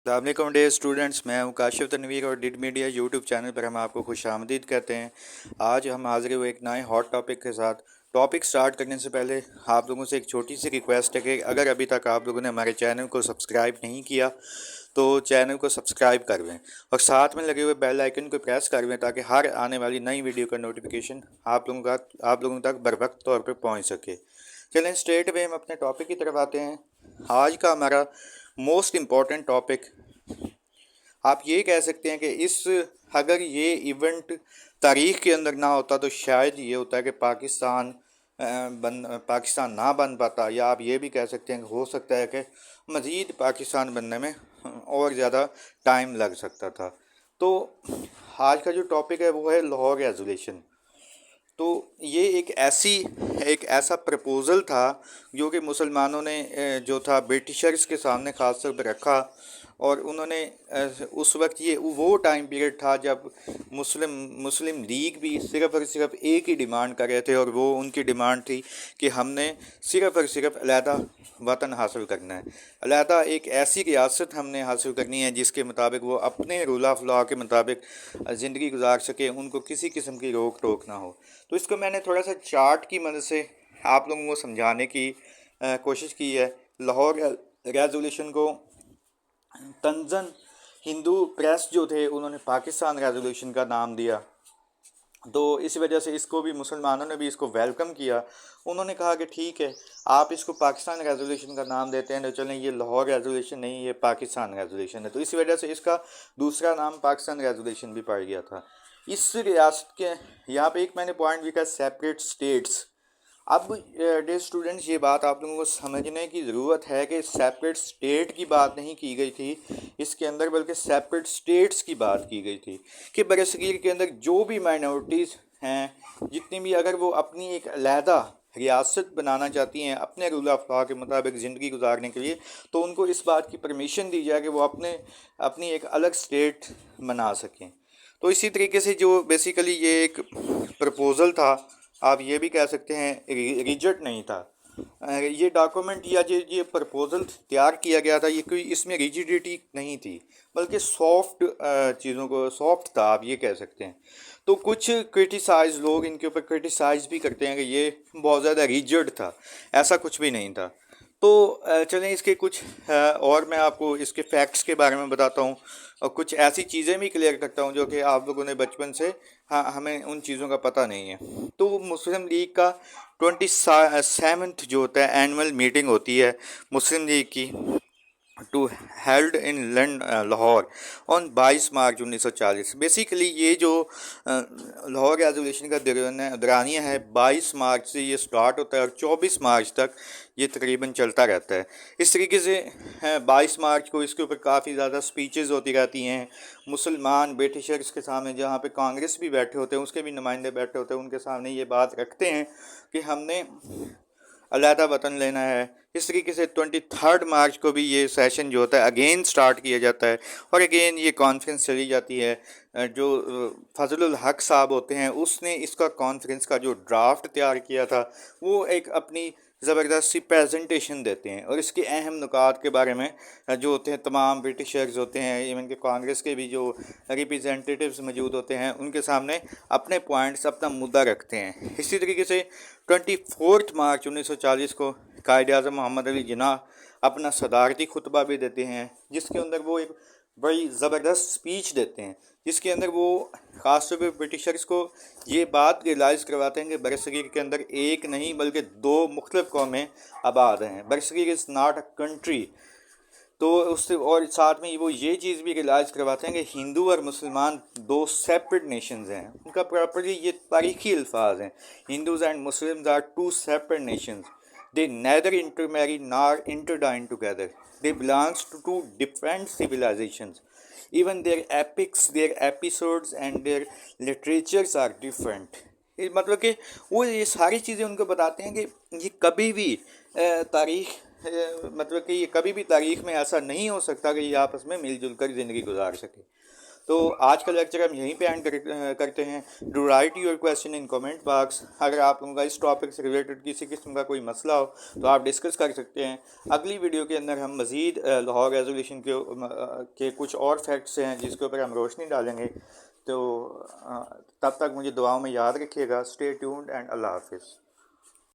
अस्सलाम वालेकुम dear students, मैं हूं काशिफ तनवीर और डिड मीडिया यूट्यूब चैनल पर हम आपको खुशामदीद कहते हैं। आज हम हाजिर हुए एक नए हॉट टॉपिक के साथ। टॉपिक स्टार्ट करने से पहले आप लोगों से एक छोटी सी रिक्वेस्ट है कि अगर अभी तक आप लोगों ने हमारे चैनल को सब्सक्राइब नहीं किया तो चैनल को सब्सक्राइब कर लें और साथ में लगे हुए बेल आइकन को प्रेस कर लें ताकि हर आने वाली नई वीडियो का नोटिफिकेशन आप लोगों तक बर वक्त तौर पर पहुँच सके। चलें स्ट्रेट वे हम अपने टॉपिक की तरफ आते हैं। आज का हमारा मोस्ट इम्पॉर्टेंट टॉपिक, आप ये कह सकते हैं कि अगर ये इवेंट तारीख़ के अंदर ना होता तो शायद ये होता है कि पाकिस्तान ना बन पाता, या आप ये भी कह सकते हैं कि हो सकता है कि मज़ीद पाकिस्तान बनने में और ज़्यादा टाइम लग सकता था। तो आज का जो टॉपिक है वो है लाहौर रेजोल्यूशन। तो ये एक ऐसा प्रपोज़ल था जो कि मुसलमानों ने जो था ब्रिटिशर्स के सामने ख़ास तौर पर रखा, और उन्होंने उस वक्त ये वो टाइम पीरियड था जब मुस्लिम लीग भी सिर्फ़ और सिर्फ एक ही डिमांड कर रहे थे, और वो उनकी डिमांड थी कि हमने सिर्फ़ और सिर्फ अलहदा वतन हासिल करना है, अलहदा एक ऐसी रियासत हमने हासिल करनी है जिसके मुताबिक वो अपने रूल ऑफ लॉ के मुताबिक ज़िंदगी गुजार सके, उनको किसी किस्म की रोक टोक ना हो। तो इसको मैंने थोड़ा सा चार्ट की मदद से आप लोगों को समझाने की कोशिश की है। लाहौर रेजोल्यूशन को तंजन हिंदू प्रेस जो थे उन्होंने पाकिस्तान रेजोल्यूशन का नाम दिया, तो इस वजह से इसको भी मुसलमानों ने भी इसको वेलकम किया। उन्होंने कहा कि ठीक है, आप इसको पाकिस्तान रेजोल्यूशन का नाम देते हैं तो चलें, ये लाहौर रेजोल्यूशन नहीं, ये पाकिस्तान रेजोल्यूशन है। तो इसी वजह से इसका दूसरा नाम पाकिस्तान रेजोल्यूशन भी पड़ गया था। इस रियासत के यहाँ पे एक मैंने पॉइंट लिखा, सेपरेट स्टेट्स। अब डे स्टूडेंट्स, ये बात आप लोगों को समझने की ज़रूरत है कि सेपरेट स्टेट की बात नहीं की गई थी इसके अंदर, बल्कि सेपरेट स्टेट्स की बात की गई थी कि बरसगीर के अंदर जो भी माइनॉरिटीज़ हैं, जितनी भी, अगर वो अपनी एक अलहदा रियासत बनाना चाहती हैं अपने रूल ऑफ लॉ के मुताबिक ज़िंदगी गुजारने के लिए, तो उनको इस बात की परमिशन दी जाए कि वो अपनी एक अलग स्टेट बना सकें। तो इसी तरीके से जो बेसिकली ये एक प्रपोज़ल था, आप ये भी कह सकते हैं रिजेक्ट नहीं था। ये डॉक्यूमेंट या ये प्रपोज़ल तैयार किया गया था, ये कोई इसमें रिजिडिटी नहीं थी, बल्कि सॉफ्ट चीज़ों को सॉफ्ट था, आप ये कह सकते हैं। तो कुछ क्रिटिसाइज लोग इनके ऊपर क्रिटिसाइज भी करते हैं कि ये बहुत ज़्यादा रिजिड था, ऐसा कुछ भी नहीं था। तो चलें इसके कुछ और मैं आपको इसके फैक्ट्स के बारे में बताता हूँ, और कुछ ऐसी चीज़ें भी क्लियर करता हूँ जो कि आप लोगों ने बचपन से, हाँ, हमें उन चीज़ों का पता नहीं है। तो मुस्लिम लीग का 27th जो होता है एनुअल मीटिंग होती है मुस्लिम लीग की, to held in Lahore on 22 March 1940। Basically ये जो लाहौर रेजोल्यूशन का दौरानिया है 22 मार्च से ये स्टार्ट होता है और 24 मार्च तक ये तकरीबन चलता रहता है। इस तरीके से 22 मार्च को इसके ऊपर काफ़ी ज़्यादा स्पीचेस होती रहती हैं मुसलमान ब्रिटिशर्स के सामने, जहाँ पे कांग्रेस भी बैठे होते हैं, उसके भी नुमाइंदे बैठे होते हैं, उनके सामने ये बात रखते हैं कि हमने अलहदा वतन लेना है। इस तरीके से 23 मार्च को भी ये सेशन जो होता है अगेन स्टार्ट किया जाता है, और अगेन ये कॉन्फ्रेंस चली जाती है। जो फजलुल हक साहब होते हैं उसने इसका कॉन्फ्रेंस का जो ड्राफ्ट तैयार किया था वो एक अपनी ज़बरदस्त सी प्रेजेंटेशन देते हैं, और इसके अहम नुकात के बारे में जो होते हैं तमाम ब्रिटिशर्स होते हैं, इवन के कांग्रेस के भी जो रिप्रेजेंटेटिव्स मौजूद होते हैं, उनके सामने अपने पॉइंट्स, अपना मुद्दा रखते हैं। इसी तरीके से 24 मार्च 1940 को कायद आज़म मोहम्मद अली जिन्नाह अपना सदारती खुतबा भी देते हैं, जिसके अंदर वो एक बड़ी ज़बरदस्त स्पीच देते हैं, जिसके अंदर वो ख़ास तौर पर ब्रिटिशर्स को ये बात रियलाइज़ करवाते हैं कि बरसगीर के अंदर एक नहीं बल्कि दो मुख्तलिफ कौमें आबाद हैं, बरसगीर इज़ नॉट अ कंट्री। तो उससे और साथ में वो ये चीज़ भी रियलाइज़ करवाते हैं कि हिंदू और मुसलमान दो सेपरेट नेशंस हैं। उनका प्रॉपरली ये तारीखी अल्फाज हैं, Hindus and Muslims are two separate nations, they neither intermarry nor interdine together, they belongs to two different civilizations, even their epics, their episodes and their literatures are different। मतलब कि वो ये सारी चीज़ें उनको बताते हैं कि ये कभी भी तारीख मतलब कि ये कभी भी तारीख़ में ऐसा नहीं हो सकता कि ये आपस में मिलजुल कर ज़िंदगी गुजार सके। تو آج کا لیکچر ہم یہیں پہ اینڈ کرتے ہیں. Do write your question in comment box. اگر آپ لوگوں کا اس ٹاپک سے ریلیٹڈ کسی قسم کا کوئی مسئلہ ہو تو آپ ڈسکس کر سکتے ہیں. اگلی ویڈیو کے اندر ہم مزید لاہور ریزولیوشن کے کچھ اور فیکٹس ہیں جس کے اوپر ہم روشنی ڈالیں گے. تو تب تک مجھے دعاؤں میں یاد رکھیے گا. اسٹے ٹیونڈ اینڈ اللہ حافظ.